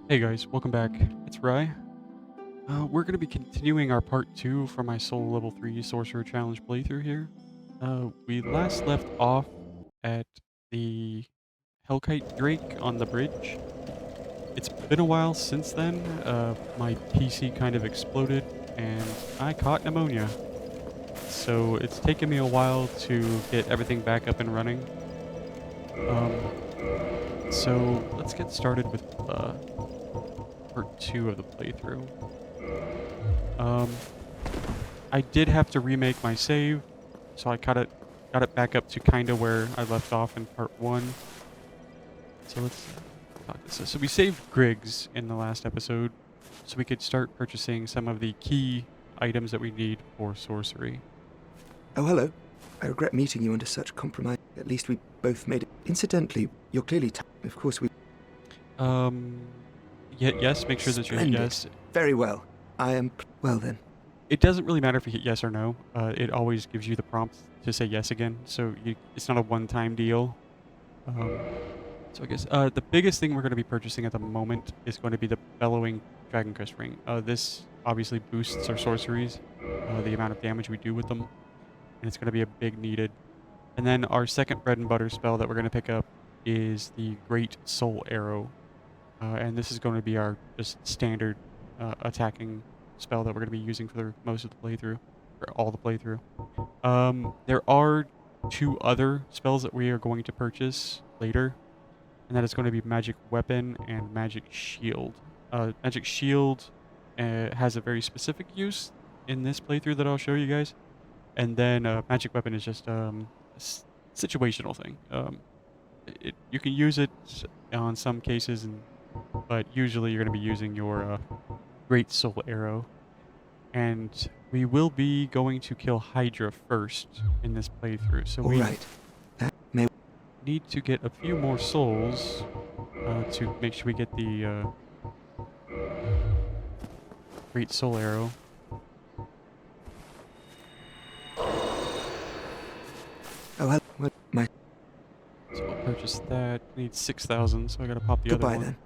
Hey guys, welcome back. It's Rye. We're going to be continuing our part 2 for my Soul Level 3 Sorcerer Challenge playthrough here. We last left off at the Hellkite Drake on the bridge. It's been a while since then. My PC kind of exploded and I caught pneumonia. So it's taken me a while to get everything back up and running. So let's get started with part 2 of the playthrough. I did have to remake my save, so I got it back up to kind of where I left off in part 1. So let's talk this. So we saved Griggs in the last episode, so we could start purchasing some of the key items that we need for sorcery. Oh, hello. I regret meeting you under such compromise. At least we both made it. Incidentally, you're clearly of course we... Yes, make sure that you hit yes. Very well. I am... Well then. It doesn't really matter if you hit yes or no. It always gives you the prompt to say yes again, so it's not a one-time deal. So I guess the biggest thing we're going to be purchasing at the moment is going to be the Bellowing Dragon Crest Ring. This obviously boosts our sorceries, the amount of damage we do with them, and it's going to be a big needed. And then our second bread and butter spell that we're going to pick up is the Great Soul Arrow. And this is going to be our just standard attacking spell that we're going to be using for the most of the playthrough, or all the playthrough. There are 2 other spells that we are going to purchase later, and that is going to be Magic Weapon and Magic Shield. Magic Shield has a very specific use in this playthrough that I'll show you guys, and then Magic Weapon is just a situational thing. You can use it on some cases, but usually you're going to be using your Great Soul Arrow. And we will be going to kill Hydra first in this playthrough. So we need to get a few more souls to make sure we get the Great Soul Arrow. Oh, well, my... So I'll purchase that. I need 6,000, so I gotta pop the other one. Then.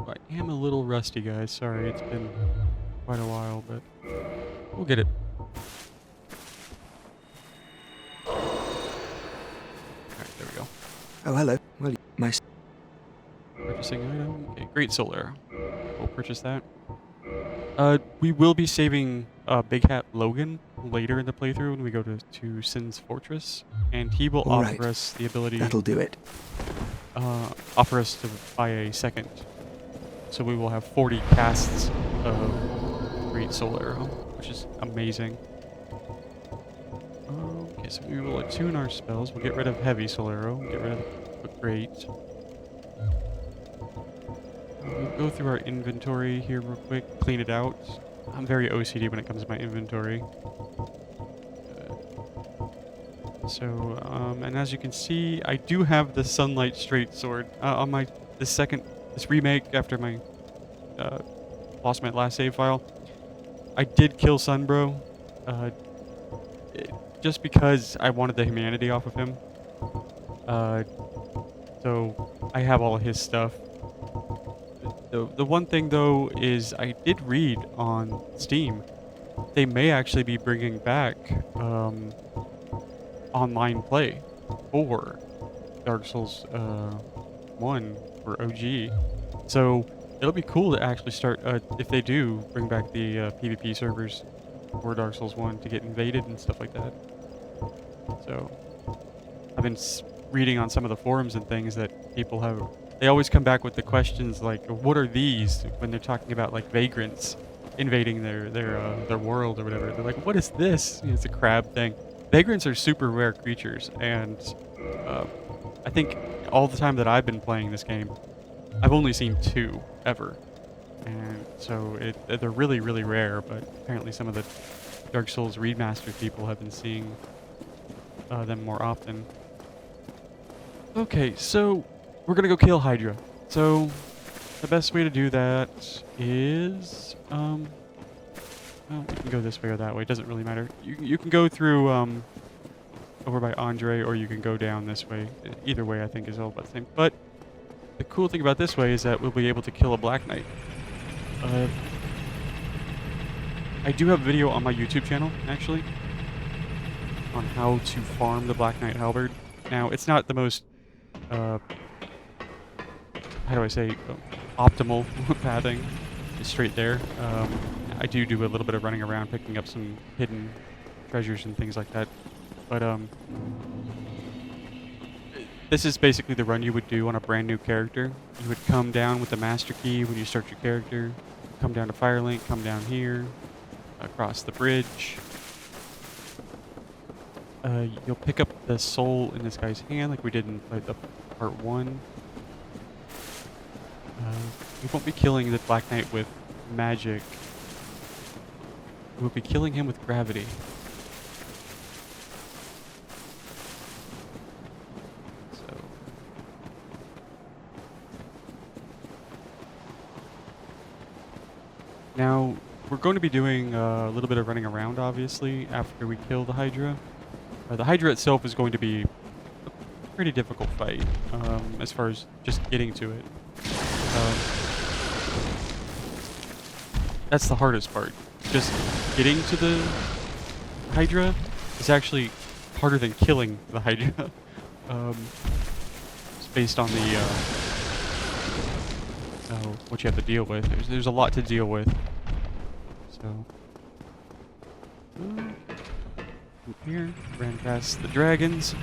I am a little rusty, guys. Sorry, it's been quite a while, but we'll get it. Alright, there we go. Oh, hello. Well, my... Purchasing item. Okay, Great Soul Arrow. We'll purchase that. We will be saving Big Hat Logan later in the playthrough when we go to Sin's Fortress, and he will offer us the ability... That'll do it. Offer us to buy a second. So we will have 40 casts of Great Soul Arrow, which is amazing. Okay, so we will attune our spells. We'll get rid of Heavy Soul Arrow, get rid of the Great. We'll go through our inventory here real quick, clean it out. I'm very OCD when it comes to my inventory. And as you can see, I do have the Sunlight Straight Sword on this remake after my lost my last save file. I did kill Sunbro, just because I wanted the humanity off of him. So I have all of his stuff. The one thing though is I did read on Steam they may actually be bringing back online play for Dark Souls 1 or OG. So it'll be cool to actually start, if they do bring back the PvP servers for Dark Souls 1 to get invaded and stuff like that. So I've been reading on some of the forums and things that people have, they always come back with the questions like, what are these, when they're talking about like vagrants invading their world or whatever. They're like, what is this? It's a crab thing. Vagrants are super rare creatures, and I think all the time that I've been playing this game, I've only seen 2 ever. And so they're really, really rare, but apparently some of the Dark Souls remastered people have been seeing them more often. Okay, so we're gonna go kill Hydra. So the best way to do that is, well, we can can go this way or that way. It doesn't really matter. You can go through over by Andre, or you can go down this way. Either way, I think, is all about the same. But the cool thing about this way is that we'll be able to kill a Black Knight. I do have a video on my YouTube channel, actually, on how to farm the Black Knight Halberd. Now, it's not the most, how do I say, optimal pathing. It's straight there. I do a little bit of running around, picking up some hidden treasures and things like that. But, this is basically the run you would do on a brand new character. You would come down with the master key when you start your character, come down to Firelink, come down here, across the bridge. You'll pick up the soul in this guy's hand like we did in the part 1. We won't be killing the Black Knight with magic. We'll be killing him with gravity. So now we're going to be doing a little bit of running around, obviously, after we kill the Hydra. The Hydra itself is going to be a pretty difficult fight, as far as just getting to it. That's the hardest part. Just getting to the Hydra is actually harder than killing the Hydra. It's based on the what you have to deal with. There's a lot to deal with. So here, ran past the dragons.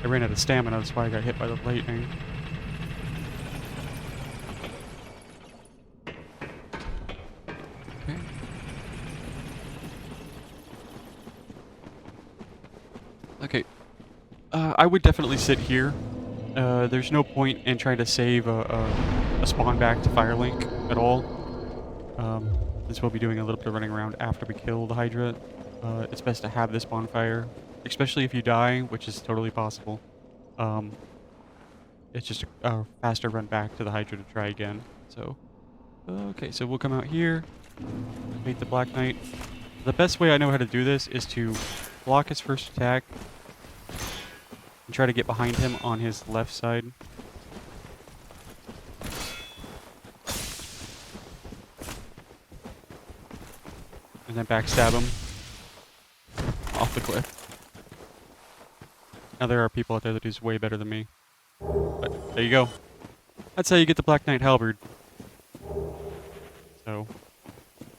I ran out of stamina, that's why I got hit by the lightning. Okay. Okay. I would definitely sit here. There's no point in trying to save a spawn back to Firelink at all. Since we'll be doing a little bit of running around after we kill the Hydra, it's best to have this bonfire, especially if you die, which is totally possible. It's just a faster run back to the Hydra to try again. So, okay, so we'll come out here, bait the Black Knight. The best way I know how to do this is to block his first attack and try to get behind him on his left side. And then backstab him off the cliff. Now there are people out there that do way better than me. But there you go. That's how you get the Black Knight Halberd. So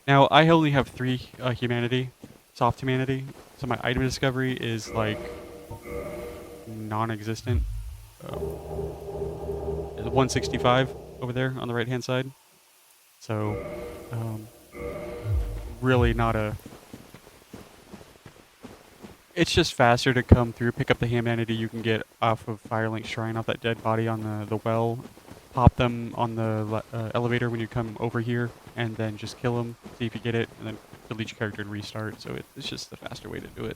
now I only have 3 humanity, soft humanity. So my item discovery is like non-existent. 165 over there on the right hand side. So really not a... It's just faster to come through, pick up the humanity you can get off of Firelink Shrine, off that dead body on the well, pop them on the elevator when you come over here, and then just kill them, see if you get it, and then delete your character and restart. So it's just the faster way to do it.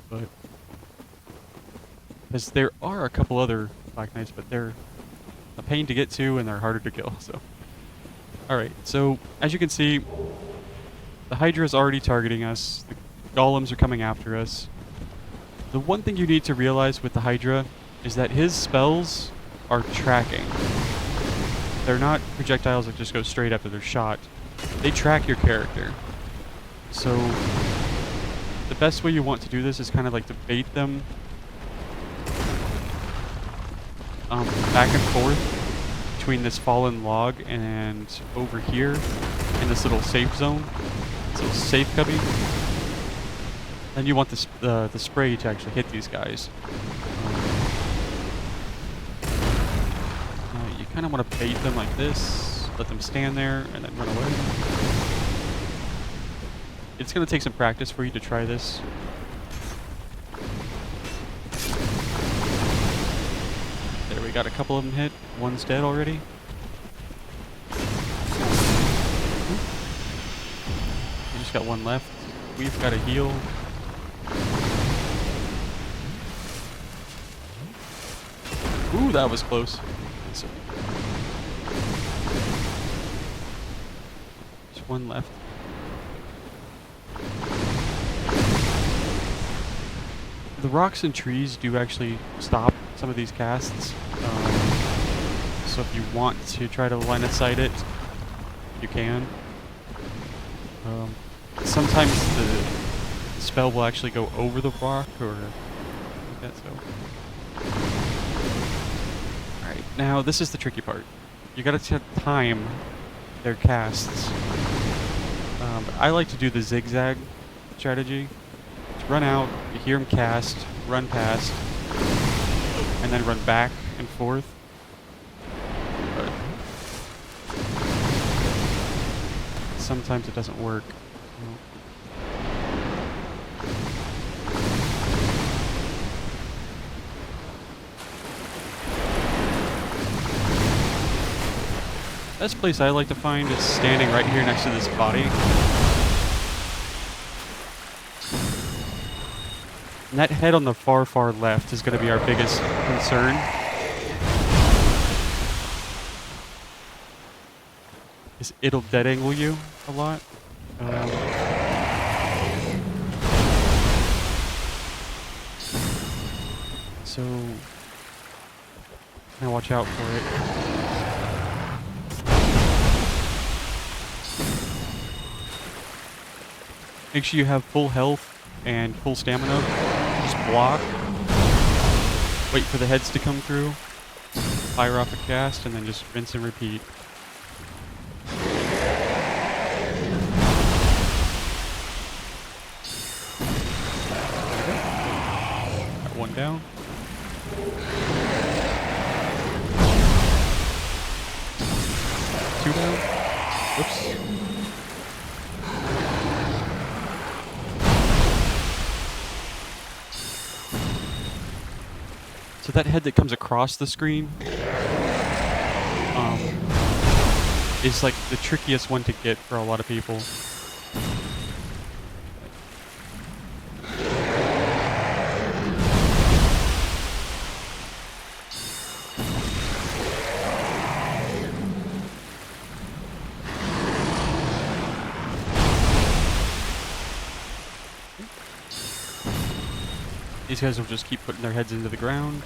But because there are a couple other Black Knights, but they're a pain to get to and they're harder to kill. So, all right. So as you can see, the Hydra is already targeting us. The golems are coming after us. The one thing you need to realize with the Hydra is that his spells are tracking. They're not projectiles that just go straight after they're shot. They track your character. So the best way you want to do this is kind of like to bait them back and forth between this fallen log and over here in this little safe zone, this little safe cubby. Then you want the spray to actually hit these guys. You kind of want to bait them like this, let them stand there, and then run away. It's going to take some practice for you to try this. There, we got a couple of them hit. One's dead already. We just got one left. We've got to heal. Ooh, that was close. So, one left. The rocks and trees do actually stop some of these casts. So if you want to try to line of sight it, you can. Sometimes the spell will actually go over the rock or like that, so. Alright, now this is the tricky part. You gotta time their casts. I like to do the zigzag strategy. Just run out, you hear them cast, run past, and then run back and forth. But sometimes it doesn't work. Best place I like to find is standing right here next to this body. And that head on the far, far left is going to be our biggest concern. It'll dead angle you a lot. So, now watch out for it. Make sure you have full health and full stamina. Just block. Wait for the heads to come through. Fire off a cast, and then just rinse and repeat. Got one down. Two down. Whoops. So that head that comes across the screen is like the trickiest one to get for a lot of people. These guys will just keep putting their heads into the ground.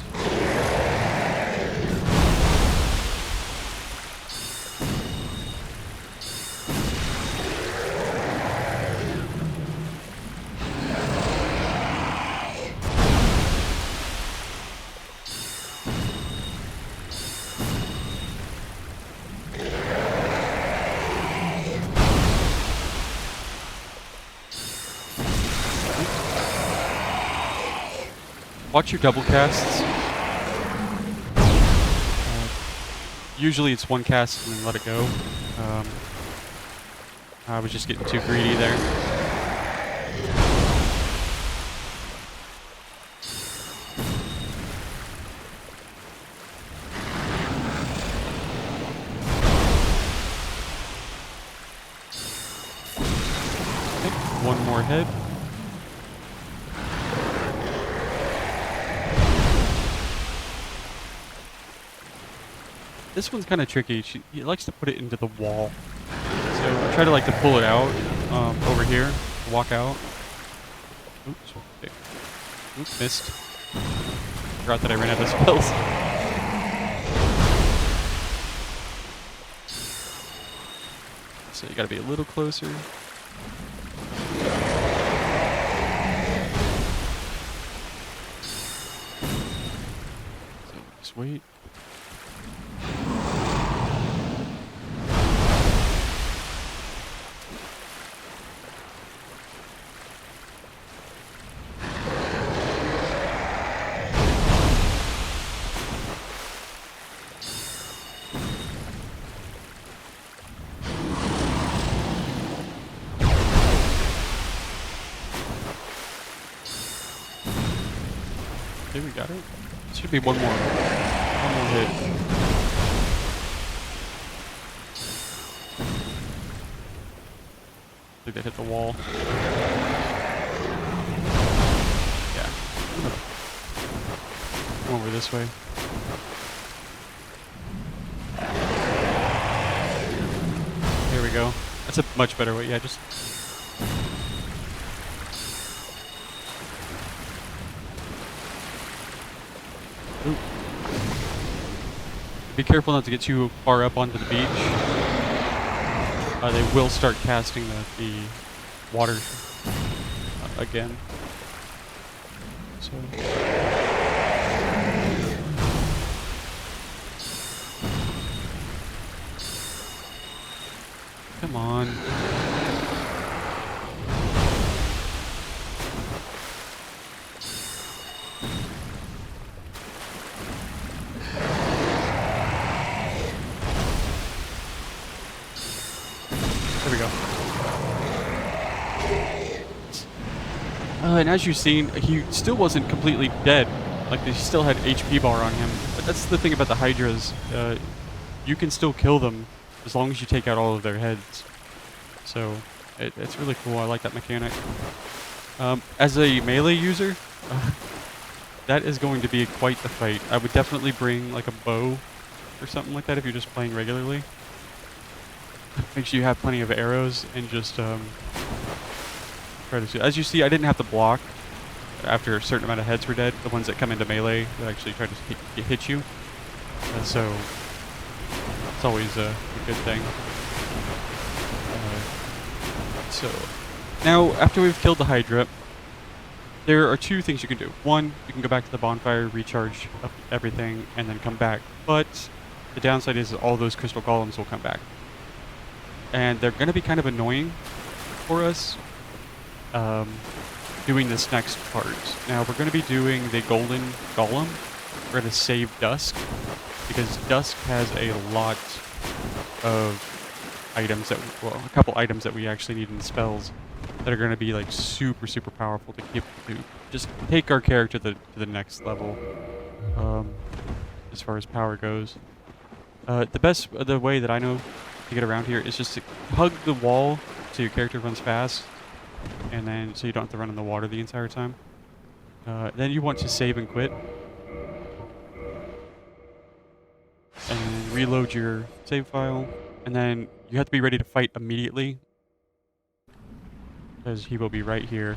Watch your double casts. Usually it's one cast and then let it go. I was just getting too greedy there. Okay, one more head. This one's kind of tricky. He likes to put it into the wall. So I try to like to pull it out over here, walk out. Oops, okay. Oops, missed. Forgot that I ran out of spells. So you gotta be a little closer. So just wait. Okay, we got it. Should be one more hit. I think they hit the wall. Yeah. Come over this way. Here we go. That's a much better way. Yeah, just... Ooh. Be careful not to get too far up onto the beach. They will start casting the water again. So... Come on. There we go. And as you've seen, he still wasn't completely dead. Like, he still had HP bar on him. But that's the thing about the Hydras. You can still kill them as long as you take out all of their heads. So, it's really cool. I like that mechanic. As a melee user, that is going to be quite the fight. I would definitely bring, like, a bow or something like that if you're just playing regularly. Make sure you have plenty of arrows and just try to see. As you see, I didn't have to block after a certain amount of heads were dead. The ones that come into melee that actually try to hit you. So it's always a good thing. So now, after we've killed the Hydra, there are two things you can do. One, you can go back to the bonfire, recharge up everything, and then come back. But the downside is all those crystal golems will come back. And they're going to be kind of annoying for us doing this next part. Now, we're going to be doing the golden golem. We're going to save Dusk, because Dusk has a lot of items that, well, a couple items that we actually need in spells that are going to be like super, super powerful to just take our character to the next level as far as power goes. The way that I know to get around here is just to hug the wall so your character runs fast, and then so you don't have to run in the water the entire time. Then you want to save and quit, and then reload your save file, and then you have to be ready to fight immediately, because he will be right here.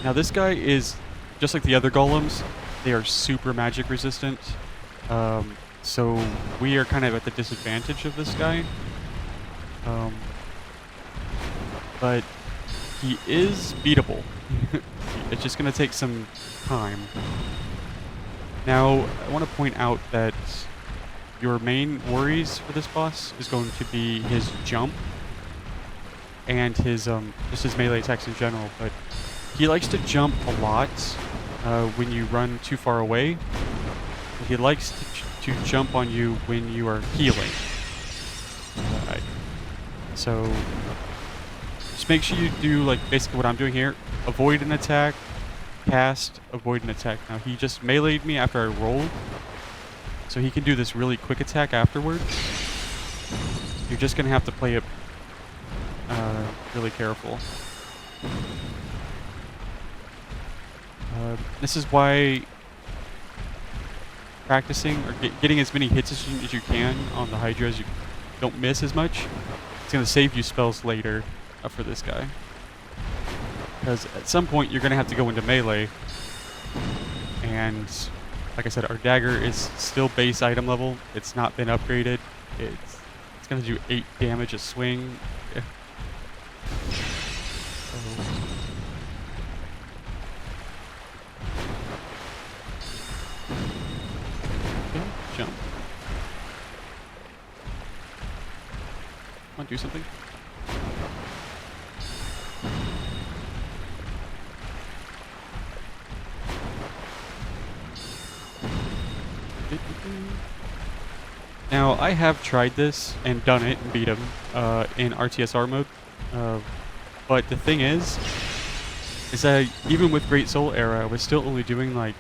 Now this guy is just like the other golems. They are super magic resistant. So we are kind of at the disadvantage of this guy. But he is beatable. It's just going to take some time. Now, I want to point out that your main worries for this boss is going to be his jump and his just his melee attacks in general. But he likes to jump a lot when you run too far away. He likes to jump on you when you are healing. So just make sure you do like basically what I'm doing here. Avoid an attack, cast, avoid an attack. Now he just meleeed me after I rolled, so he can do this really quick attack afterwards. You're just gonna have to play it really careful. This is why practicing or getting as many hits as you can on the Hydras, you don't miss as much. It's going to save you spells later for this guy. Because at some point you're going to have to go into melee. And like I said, our dagger is still base item level. It's not been upgraded. It's going to do 8 damage a swing. Yeah. So jump. Come on, do something. Now, I have tried this and done it and beat him in RTSR mode. But the thing is that even with Great Soul Era, I was still only doing like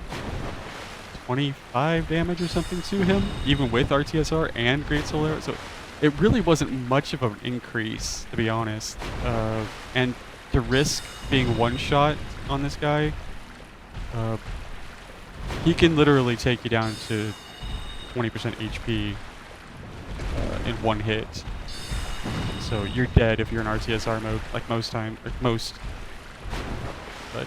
25 damage or something to him, even with RTSR and Great Soul Era. So it really wasn't much of an increase, to be honest. And to risk being one shot on this guy, he can literally take you down to 20% HP in one hit. So you're dead if you're in RTSR mode, like most time, or most. But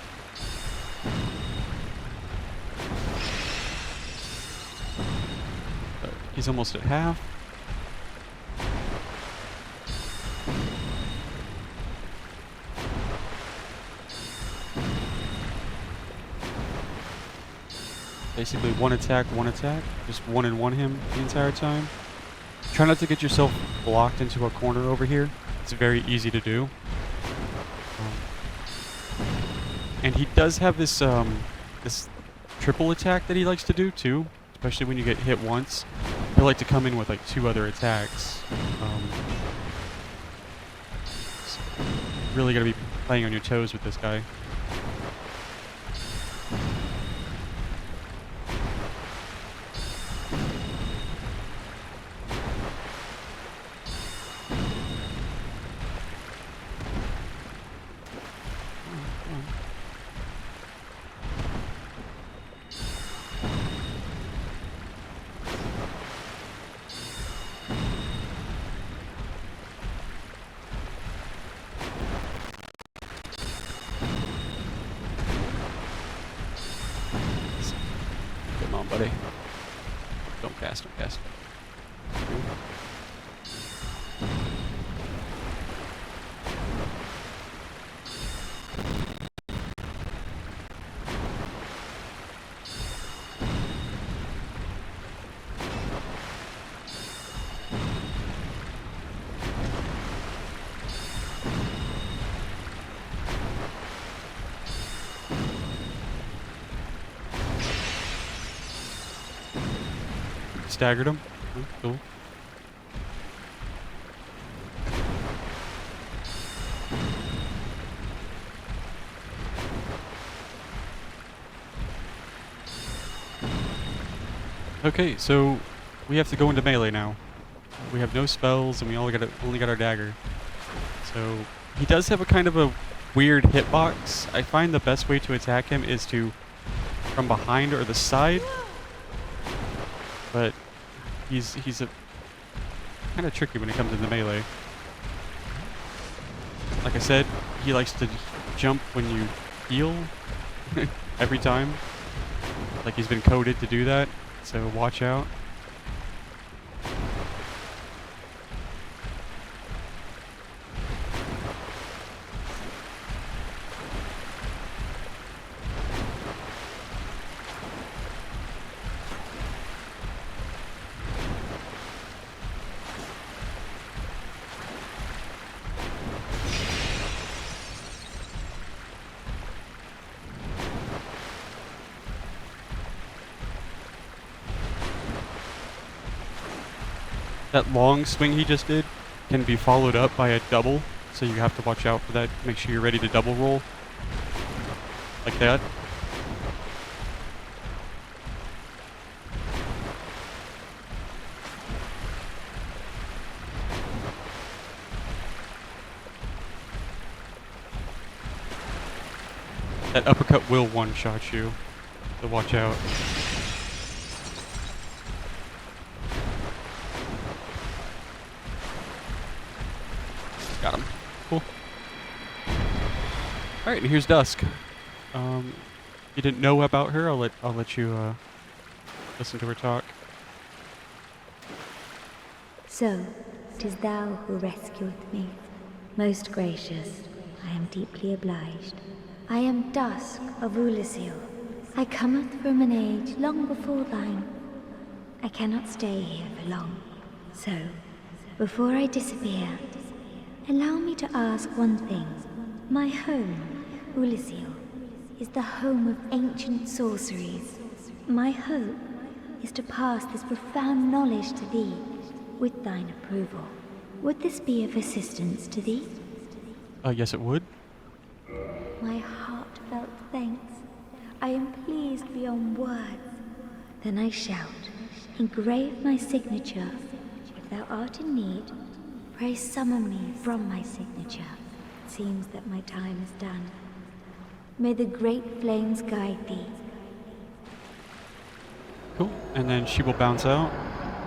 he's almost at half. Basically one attack, just one and one him the entire time. Try not to get yourself blocked into a corner over here. It's very easy to do. And he does have this this triple attack that he likes to do too, especially when you get hit once. He'll like to come in with like 2 other attacks. So really gotta be playing on your toes with this guy. Come on, buddy. Don't cast, don't cast. Staggered him. Cool. Okay, so we have to go into melee now. We have no spells, and we only got our dagger. So he does have a kind of a weird hitbox. I find the best way to attack him is to from behind or the side. But he's a kind of tricky when it comes into melee. Like I said, he likes to jump when you heal every time. Like he's been coded to do that, so watch out. That long swing he just did can be followed up by a double, so you have to watch out for that. Make sure you're ready to double roll. Like that. That uppercut will one-shot you, so watch out. Got him. Cool. Alright, and here's Dusk. You didn't know about her, I'll let you listen to her talk. So, 'tis thou who rescueth me. Most gracious, I am deeply obliged. I am Dusk of Ulyssil. I cometh from an age long before thine. I cannot stay here for long. So, before I disappear, allow me to ask one thing. My home, Ulyssil, is the home of ancient sorceries. My hope is to pass this profound knowledge to thee, with thine approval. Would this be of assistance to thee? Yes it would. My heartfelt thanks. I am pleased beyond words. Then I shout, engrave my signature. If thou art in need, pray summon me from my signature. It seems that my time is done. May the great flames guide thee. Cool. And then she will bounce out,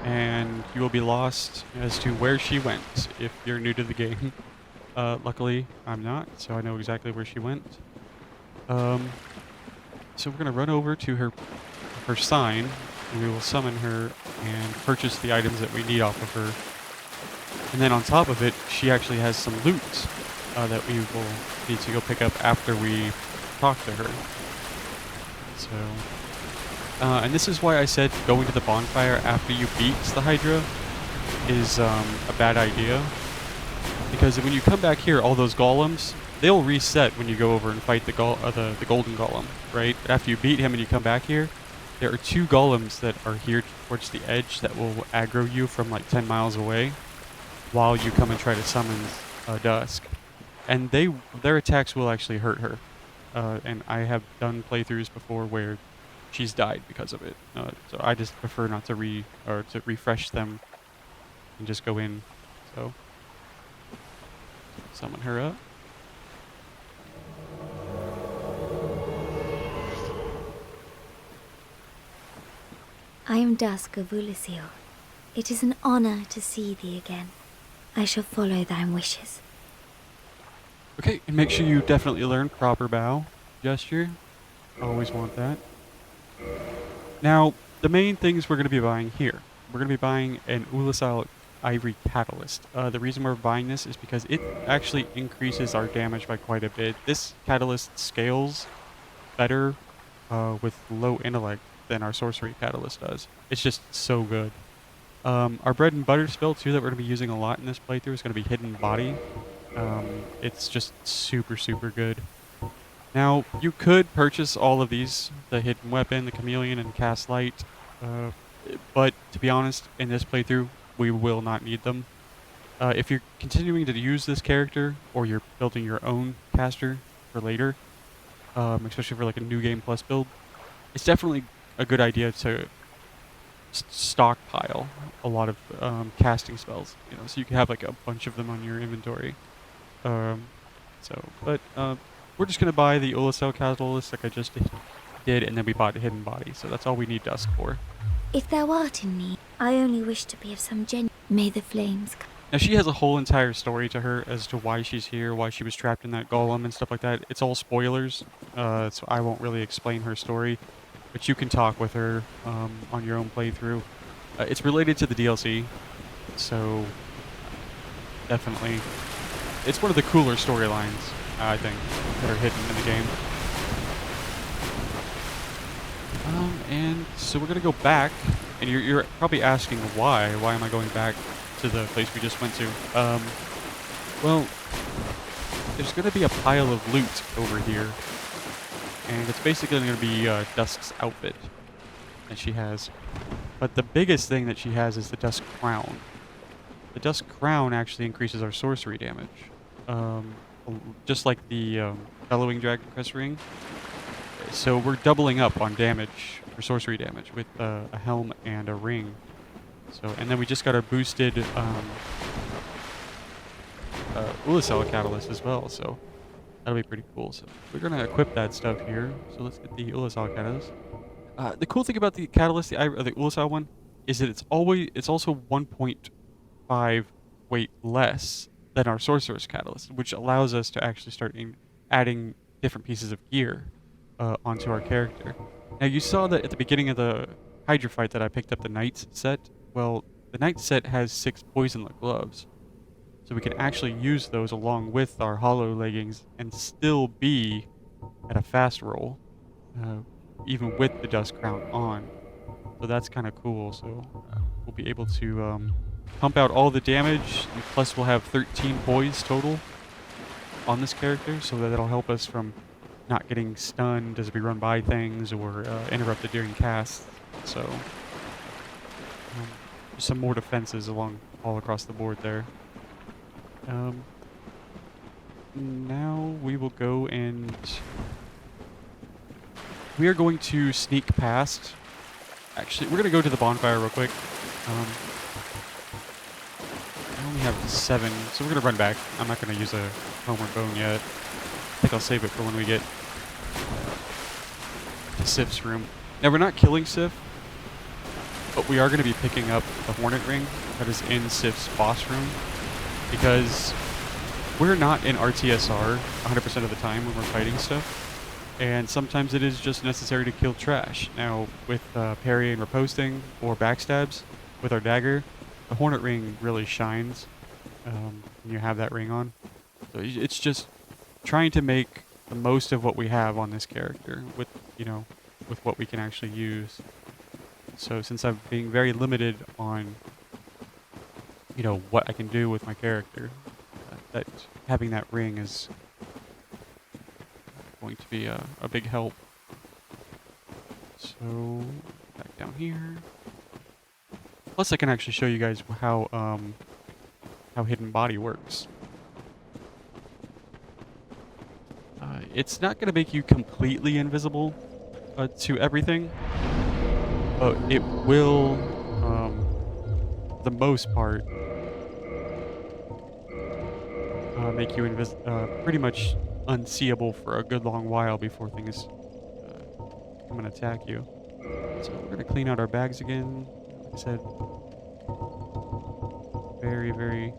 and you will be lost as to where she went if you're new to the game. Luckily, I'm not, so I know exactly where she went. So we're gonna run over to her sign, and we will summon her and purchase the items that we need off of her. And then on top of it, she actually has some loot that we will need to go pick up after we talk to her. So, and this is why I said going to the bonfire after you beat the Hydra is a bad idea. Because when you come back here, all those golems, they'll reset when you go over and fight the golden golem, right? But after you beat him and you come back here, there are 2 golems that are here towards the edge that will aggro you from like 10 miles away while you come and try to summon Dusk. And their attacks will actually hurt her. And I have done playthroughs before where she's died because of it. So I just prefer not to refresh them and just go in. So summon her up. I am Dusk of Ulisil. It is an honor to see thee again. I shall follow thy wishes. Okay, and make sure you definitely learn proper bow gesture. Always want that. Now, the main things we're going to be buying here. We're going to be buying an Ulisil Ivory Catalyst. The reason we're buying this is because it actually increases our damage by quite a bit. This catalyst scales better with low intellect than our sorcery catalyst does. It's just so good. Our bread and butter spell too that we're going to be using a lot in this playthrough is going to be Hidden Body. It's just super good. Now you could purchase all of these, the Hidden Weapon, the Chameleon, and Cast Light, but to be honest, in this playthrough we will not need them. If you're continuing to use this character or you're building your own caster for later, especially for like a new game plus build, it's definitely a good idea to stockpile a lot of casting spells, so you can have like a bunch of them on your inventory. But we're just gonna buy the Ulisil Catalyst like I just did, and then we bought a Hidden Body, so that's all we need Dusk for. If thou art in need, I only wish to be of some genuine. May the flames come. Now she has a whole entire story to her as to why she's here, why she was trapped in that golem and stuff like that. It's all spoilers, so I won't really explain her story, but you can talk with her on your own playthrough. It's related to the DLC, so definitely. It's one of the cooler storylines, I think, that are hidden in the game. And so we're going to go back, and you're probably asking why. Why am I going back to the place we just went to? Well, there's going to be a pile of loot over here, and it's basically going to be Dusk's outfit that she has. But the biggest thing that she has is the Dusk Crown. The Dusk Crown actually increases our sorcery damage. Just like the Bellowing Dragon Crest Ring. So we're doubling up on damage, for sorcery damage, with a helm and a ring. And then we just got our boosted Ulisil Catalyst as well, so that'll be pretty cool. So we're going to equip that stuff here. So let's get the Ulisil Catalyst. The cool thing about the Catalyst, the Ulisil one, is that it's also 1.5 weight less than our Sorcerer's Catalyst, which allows us to actually start adding different pieces of gear onto our character. Now you saw that at the beginning of the Hydra fight that I picked up the Knight set. Well, the Knight set has 6 poisonlet gloves, so we can actually use those along with our hollow leggings and still be at a fast roll, even with the Dusk Crown on. So that's kind of cool. So we'll be able to pump out all the damage, and plus we'll have 13 poise total on this character, so that'll help us from not getting stunned as we run by things or interrupted during casts. So some more defenses all across the board there. Now we will go and we are going to sneak past. Actually, we're going to go to the bonfire real quick. I only have 7, so we're going to run back. I'm not going to use a homeward bone yet. I think I'll save it for when we get to Sif's room. Now, we're not killing Sif. Oh, we are going to be picking up the Hornet Ring that is in Sif's boss room, because we're not in RTSR 100% of the time when we're fighting stuff. And sometimes it is just necessary to kill trash. Now, with parry and riposting or backstabs with our dagger, the Hornet Ring really shines when you have that ring on. So it's just trying to make the most of what we have on this character with, with what we can actually use. So since I'm being very limited on, what I can do with my character, that having that ring is going to be a big help. So back down here. Plus, I can actually show you guys how hidden body works. It's not going to make you completely invisible to everything, but it will, for the most part, make you pretty much unseeable for a good long while before things come and attack you. So we're going to clean out our bags again. Like I said, very, very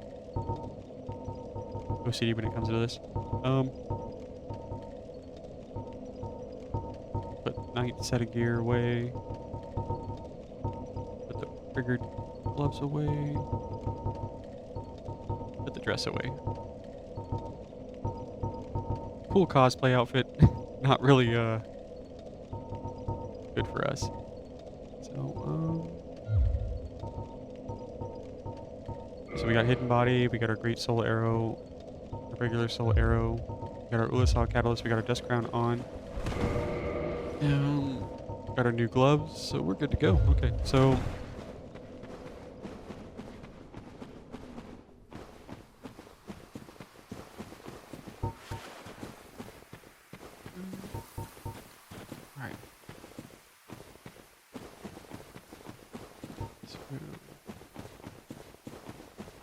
OCD when it comes to this. Put night set of gear away. Put the triggered gloves away. Put the dress away. Cool cosplay outfit. Not really good for us. So we got hidden body, we got our great soul arrow, our regular soul arrow, we got our Ulasal catalyst, we got our dust crown on. Got our new gloves, so we're good to go. Okay, so alright.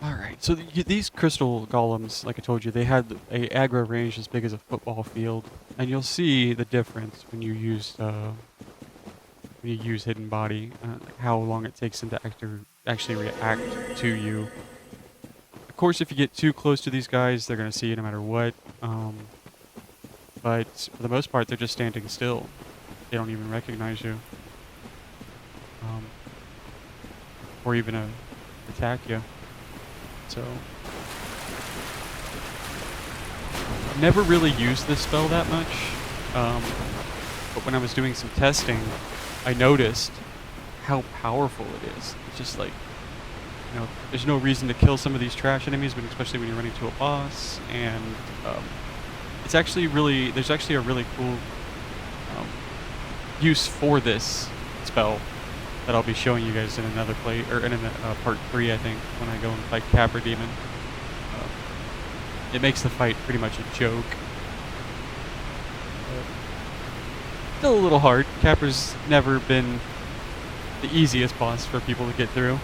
Alright, so these crystal golems, like I told you, they had a aggro range as big as a football field, and you'll see the difference when you use hidden body, like how long it takes them to actually react to you. Of course, if you get too close to these guys, they're gonna see you no matter what. But for the most part, they're just standing still. They don't even recognize you, or even attack you. So, never really used this spell that much, but when I was doing some testing, I noticed how powerful it is. It's just like, there's no reason to kill some of these trash enemies, but especially when you're running to a boss, and it's actually there's actually a really cool use for this spell that I'll be showing you guys in another play, or in part 3, I think, when I go and fight Capra Demon. It makes the fight pretty much a joke. Still a little hard. Capra's never been the easiest boss for people to get through,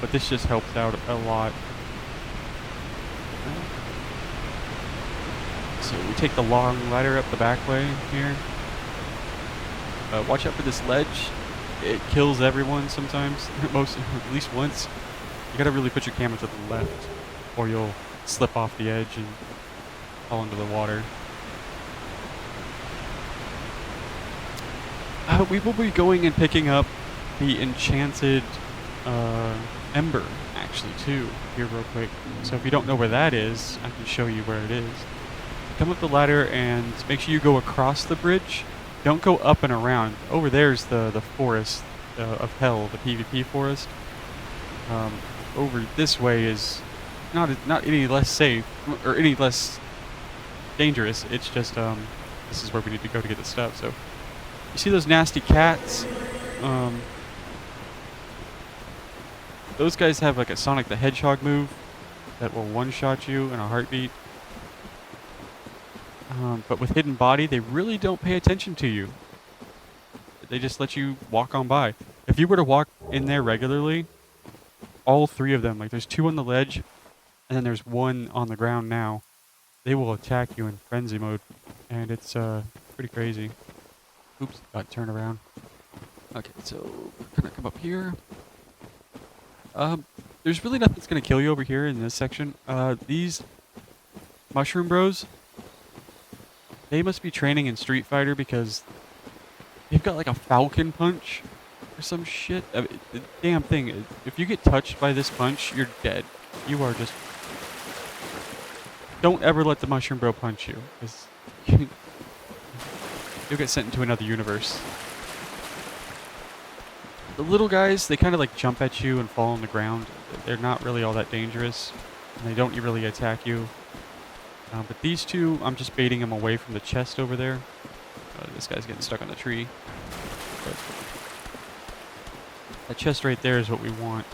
but this just helps out a lot. So we take the long ladder up the back way here. Watch out for this ledge. It kills everyone sometimes, at least once. You gotta really put your camera to the left, or you'll slip off the edge and fall into the water. We will be going and picking up the enchanted ember, actually, too, here real quick. So if you don't know where that is, I can show you where it is. Come up the ladder and make sure you go across the bridge. Don't go up and around. Over there's the forest of hell, the PvP forest. Over this way is not any less safe or any less dangerous. It's just this is where we need to go to get the stuff. So you see those nasty cats? Those guys have like a Sonic the Hedgehog move that will one-shot you in a heartbeat. But with hidden body, they really don't pay attention to you. They just let you walk on by. If you were to walk in there regularly, all 3 of them, like there's 2 on the ledge, and then there's 1 on the ground now, they will attack you in frenzy mode, and it's pretty crazy. Oops, got turned around. Okay, so we're gonna come up here. There's really nothing that's gonna kill you over here in this section. These mushroom bros, they must be training in Street Fighter because they've got like a falcon punch or some shit. I mean, the damn thing. If you get touched by this punch, you're dead. You are just. Don't ever let the mushroom bro punch you, because you'll get sent into another universe. The little guys, they kind of like jump at you and fall on the ground. They're not really all that dangerous, and they don't really attack you. But these two, I'm just baiting them away from the chest over there. This guy's getting stuck on the tree. But that chest right there is what we want.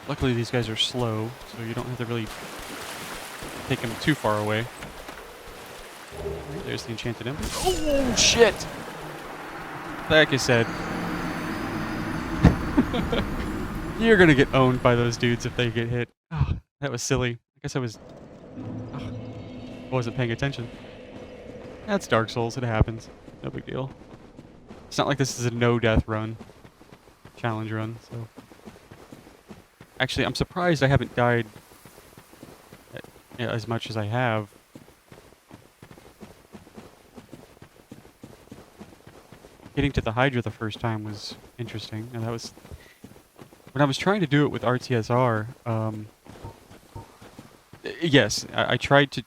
Luckily, these guys are slow, so you don't have to really take them too far away. Right, there's the enchanted ember. Oh, shit! Like I said, you're gonna get owned by those dudes if they get hit. Oh, that was silly. I guess I wasn't paying attention. That's Dark Souls. It happens. No big deal. It's not like this is a no-death run. Challenge run, so... Actually, I'm surprised I haven't died as much as I have. Getting to the Hydra the first time was interesting, and that was... When I was trying to do it with RTSR, yes, I tried to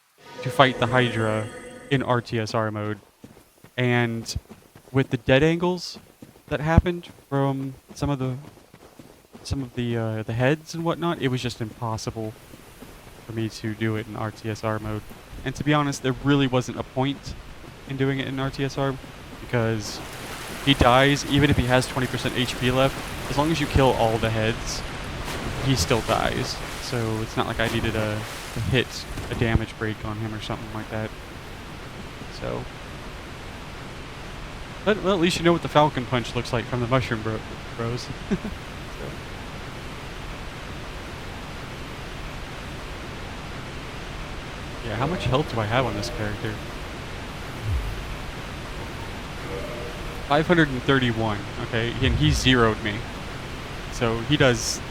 fight the Hydra in RTSR mode, and with the dead angles that happened from some of the heads and whatnot, it was just impossible for me to do it in RTSR mode. And to be honest, there really wasn't a point in doing it in RTSR, because he dies even if he has 20% HP left. As long as you kill all the heads, he still dies. So it's not like I needed to hit a damage break on him or something like that. So, but well, at least you know what the Falcon Punch looks like from the Mushroom Bros. So. Yeah, how much health do I have on this character? 531, okay, and he zeroed me. So he does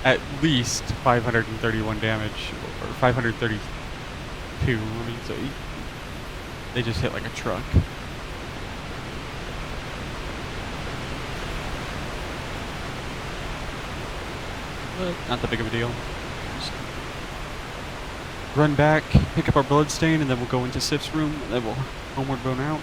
at least 531 damage, or 532, I mean, so they just hit like a truck. But not that big of a deal. Just run back, pick up our bloodstain, and then we'll go into Sif's room, and then we'll homeward bound out.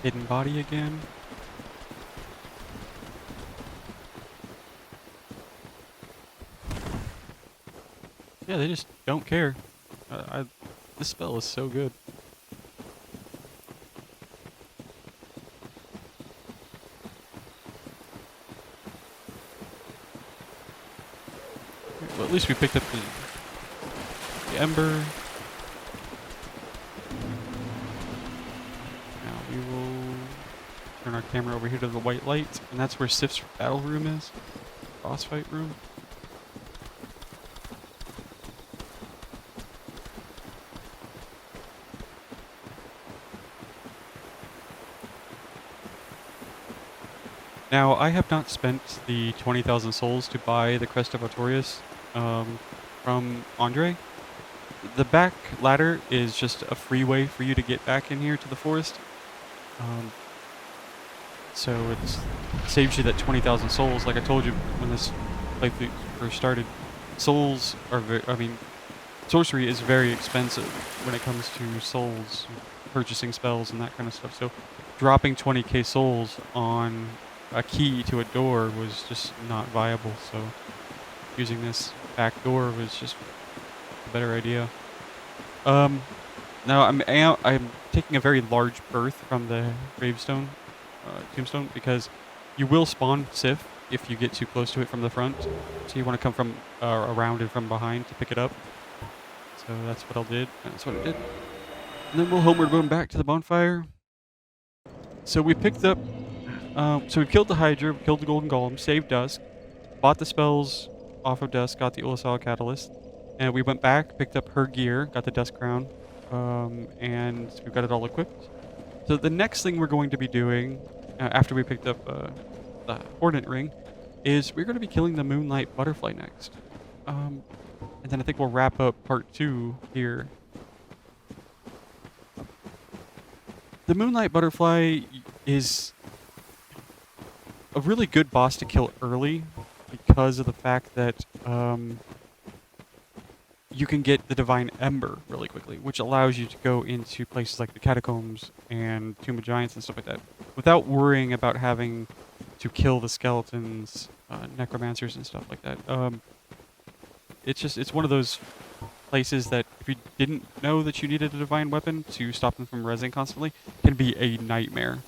Hidden body again. Yeah, they just don't care. This spell is so good. Well, at least we picked up the ember. Now we will turn our camera over here to the white light, and that's where Sif's battle room is. Boss fight room. Now, I have not spent the 20,000 souls to buy the Crest of Artorias from Andre. The back ladder is just a free way for you to get back in here to the forest. So it saves you that 20,000 souls. Like I told you when this playthrough first started, souls are sorcery is very expensive when it comes to souls, purchasing spells and that kind of stuff. So dropping 20k souls on a key to a door was just not viable, so using this back door was just a better idea. Now I'm taking a very large berth from the tombstone, because you will spawn Sif if you get too close to it from the front, so you want to come from around and from behind to pick it up. So that's what I did. And then we'll homeward bound back to the bonfire. So we picked up, so we killed the Hydra, we killed the Golden Golem, saved Dusk, bought the spells off of Dusk, got the Ulasal Catalyst, and we went back, picked up her gear, got the Dusk Crown, and we've got it all equipped. So the next thing we're going to be doing, after we picked up the Hornet Ring, is we're going to be killing the Moonlight Butterfly next. And then I think we'll wrap up part 2 here. The Moonlight Butterfly is a really good boss to kill early because of the fact that you can get the Divine Ember really quickly, which allows you to go into places like the Catacombs and Tomb of Giants and stuff like that without worrying about having to kill the skeletons, necromancers and stuff like that. It's one of those places that if you didn't know that you needed a divine weapon to stop them from rezzing constantly, can be a nightmare.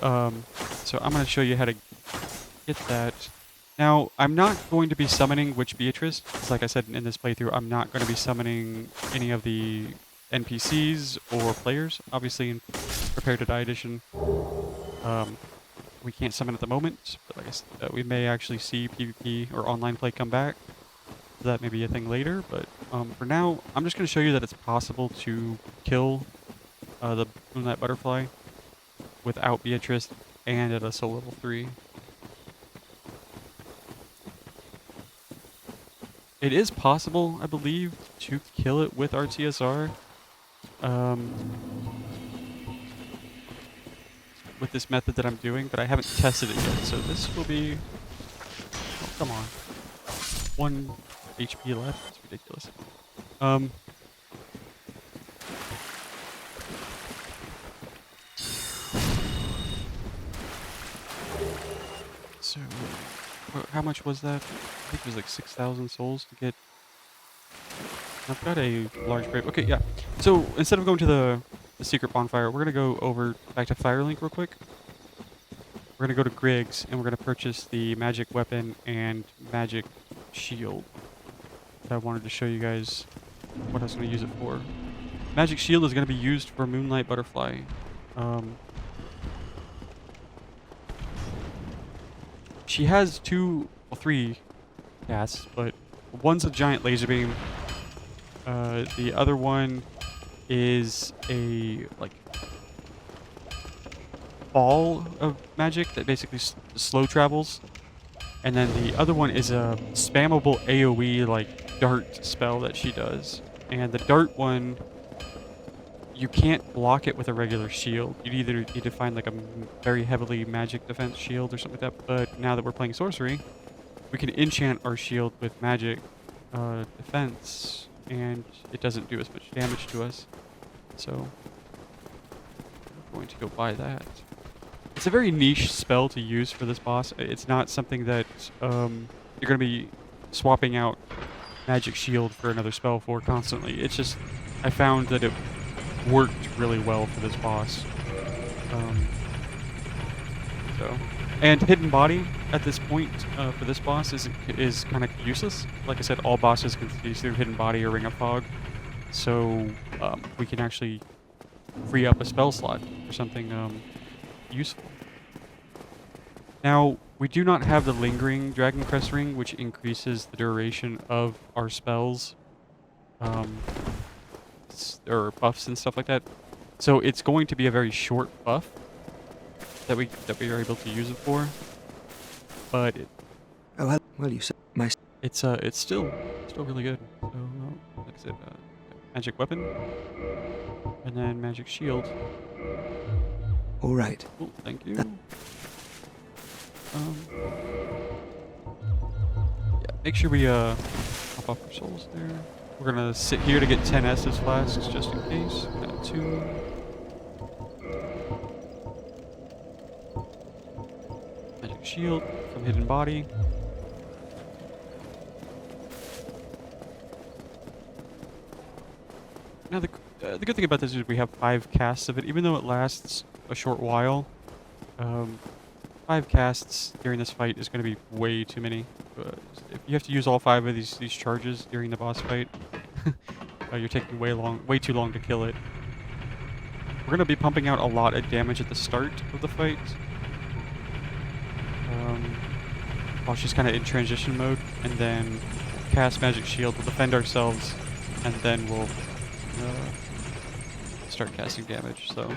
So I'm going to show you how to get that. Now, I'm not going to be summoning Witch Beatrice. It's like I said in this playthrough, I'm not going to be summoning any of the NPCs or players. Obviously, in Prepare to Die Edition, we can't summon at the moment, but like I said, we may actually see PvP or online play come back. That may be a thing later, but for now, I'm just going to show you that it's possible to kill the Moonlight Butterfly without Beatrice and at a soul level 3. It is possible, I believe, to kill it with RTSR. With this method that I'm doing, but I haven't tested it yet, so this will be... Oh, come on. 1 HP left? It's ridiculous. So, how much was that? I think it was like 6,000 souls to get... I've got a large grave. Okay, yeah. So, instead of going to the secret bonfire, we're going to go over back to Firelink real quick. We're going to go to Griggs, and we're going to purchase the magic weapon and magic shield. I wanted to show you guys what I was going to use it for. Magic shield is going to be used for Moonlight Butterfly. She has 3 casts, but one's a giant laser beam. The other one is a ball of magic that basically slow travels, and then the other one is a spammable AoE dart spell that she does. And the dart one, you can't block it with a regular shield. You either need to find a very heavily magic defense shield or something like that. But now that we're playing sorcery, we can enchant our shield with magic defense, and it doesn't do as much damage to us. So I'm going to go buy that. It's a very niche spell to use for this boss. It's not something that you're going to be swapping out magic shield for another spell for constantly. It's just, I found that it worked really well for this boss. And hidden body at this point for this boss is kind of useless. Like I said, all bosses can see through hidden body or ring of fog, so we can actually free up a spell slot for something useful. Now, we do not have the lingering Dragon Crest ring, which increases the duration of our spells, or buffs and stuff like that. So it's going to be a very short buff that we are able to use it for. But well, you said my... it's still really good. So like I said, magic weapon, and then magic shield. All right. Cool, thank you. Yeah, make sure we pop off our souls there. We're gonna sit here to get 10 Estus flasks just in case. Got 2. Magic shield from hidden body. Now the good thing about this is we have 5 casts of it, even though it lasts a short while. 5 casts during this fight is going to be way too many. If you have to use all 5 of these charges during the boss fight, you're taking way too long to kill it. we're gonna be pumping out a lot of damage at the start of the fight. While she's kind of in transition mode, and then cast Magic Shield, we'll defend ourselves, and then we'll start casting damage, so.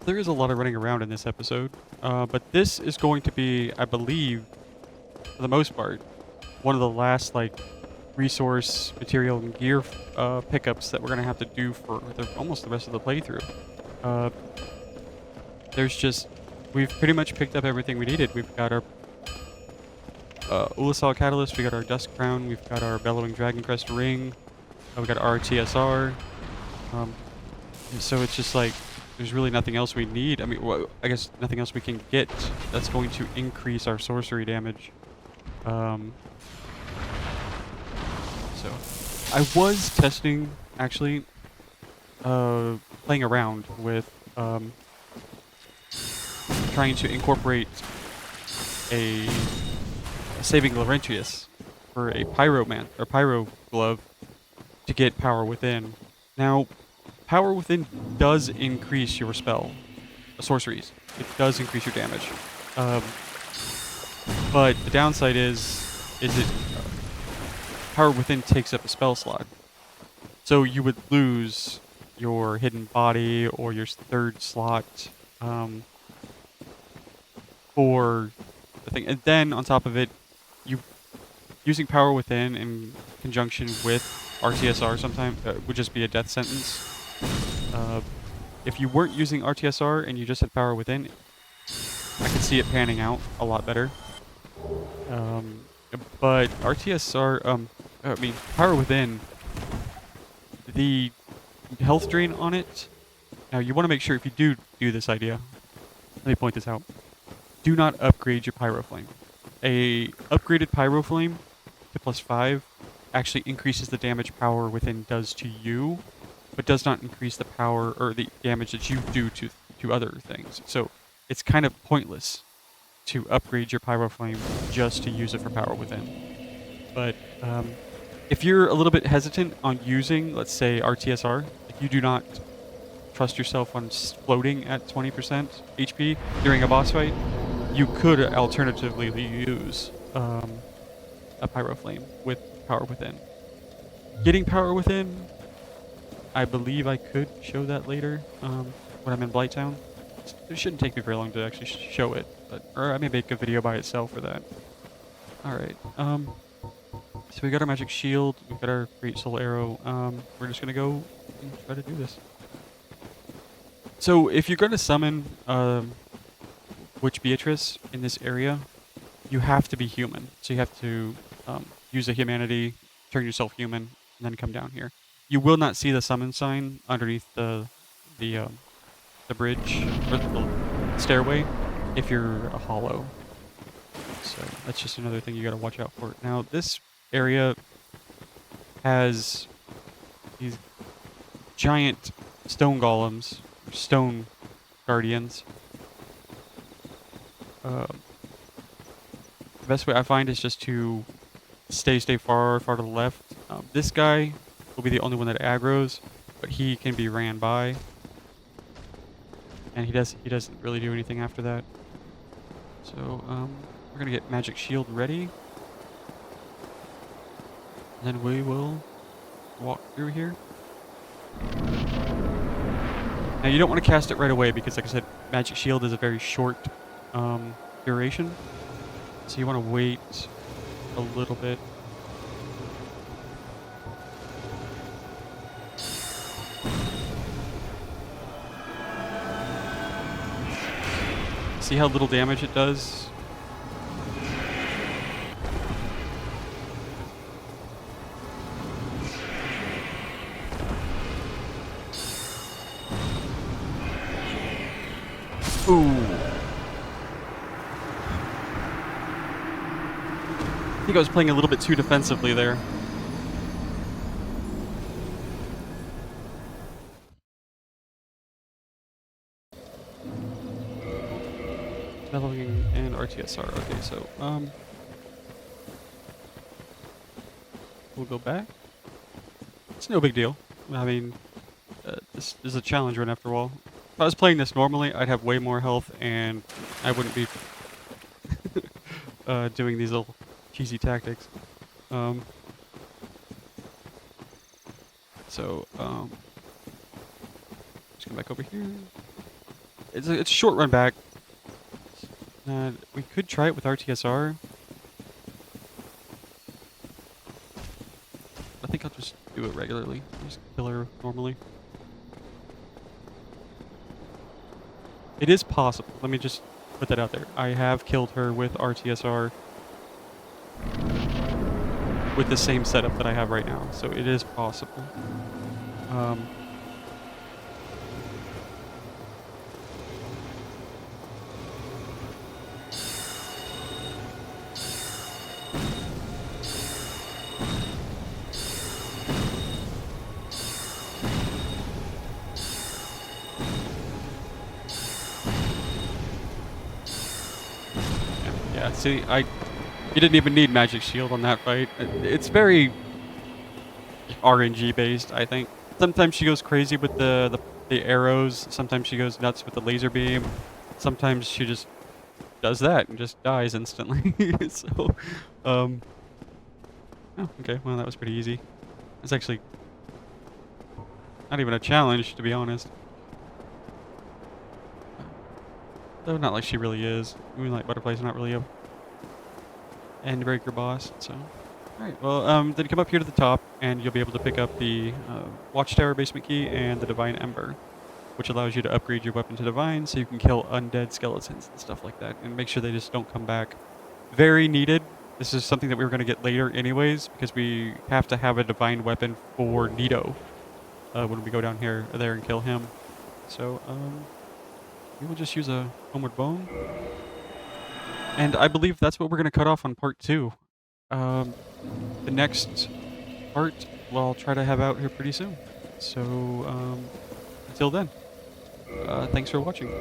There is a lot of running around in this episode, but this is going to be, I believe, for the most part, one of the last like resource, material, and gear pickups that we're gonna have to do for almost the rest of the playthrough. We've pretty much picked up everything we needed. We've got our Ulasal Catalyst, we got our Dusk Crown, we've got our Bellowing Dragon Crest Ring, we got our TSR. So it's just like, there's really nothing else we need. I mean, well, I guess nothing else we can get that's going to increase our sorcery damage. So I was testing, actually, playing around with trying to incorporate a Saving Laurentius for a Pyro Glove to get Power Within. Now, Power Within does increase your sorceries. It does increase your damage. But the downside is Power Within takes up a spell slot. So you would lose your Hidden Body or your third slot for the thing. And then on top of it, using Power Within in conjunction with RTSR sometimes would just be a death sentence. If you weren't using RTSR and you just had Power Within, I could see it panning out a lot better. But Power Within, the health drain on it, now you want to make sure if you do this idea, let me point this out, do not upgrade your Pyro Flame. A upgraded Pyro Flame to +5 actually increases the damage Power Within does to you, but does not increase the power or the damage that you do to other things. So it's kind of pointless to upgrade your Pyro Flame just to use it for Power Within. But if you're a little bit hesitant on using, let's say, RTSR, if you do not trust yourself on floating at 20% HP during a boss fight, you could alternatively use a Pyro Flame with Power Within. Getting Power Within, I believe I could show that later when I'm in Blighttown. It shouldn't take me very long to actually show it, or I may make a video by itself for that. Alright, so we got our Magic Shield, we've got our Great Soul Arrow, we're just gonna go and try to do this. So if you're gonna summon Witch Beatrice in this area, you have to be human. So you have to use a humanity, turn yourself human, and then come down here. You will not see the summon sign underneath the bridge or the stairway if you're a hollow. So that's just another thing you got to watch out for. Now this area has these giant stone golems, or stone guardians. The best way I find is just to stay far to the left. This guy will be the only one that aggroes, but he can be ran by, and he doesn't really do anything after that. So we're gonna get Magic Shield ready, and then we will walk through here. Now you don't want to cast it right away because, like I said, Magic Shield is a very short duration, so you want to wait a little bit. See how little damage it does? Ooh. I think I was playing a little bit too defensively there. Leveling and RTSR. Okay, so we'll go back. It's no big deal. I mean, this is a challenge run after all. If I was playing this normally, I'd have way more health, and I wouldn't be doing these little cheesy tactics. Um, so just come back over here. It's a short run back. We could try it with RTSR. I think I'll just do it regularly. Just kill her normally. It is possible. Let me just put that out there. I have killed her with RTSR with the same setup that I have right now, so it is possible. Yeah, see, you didn't even need Magic Shield on that fight. It's very RNG based, I think. Sometimes she goes crazy with the arrows. Sometimes she goes nuts with the laser beam. Sometimes she just does that and just dies instantly. So, oh, okay. Well, that was pretty easy. It's actually not even a challenge, to be honest. Though not like she really is. Moonlight Butterfly's not really a endbreaker boss, so. Alright, well, then come up here to the top, and you'll be able to pick up the Watchtower basement key and the Divine Ember, which allows you to upgrade your weapon to Divine so you can kill undead skeletons and stuff like that, and make sure they just don't come back. Very needed. This is something that we were going to get later anyways, because we have to have a Divine weapon for Nito when we go down there and kill him. So, we will just use a Homeward Bone. And I believe that's what we're going to cut off on part 2. The next part, well, I'll try to have out here pretty soon. So, until then, thanks for watching.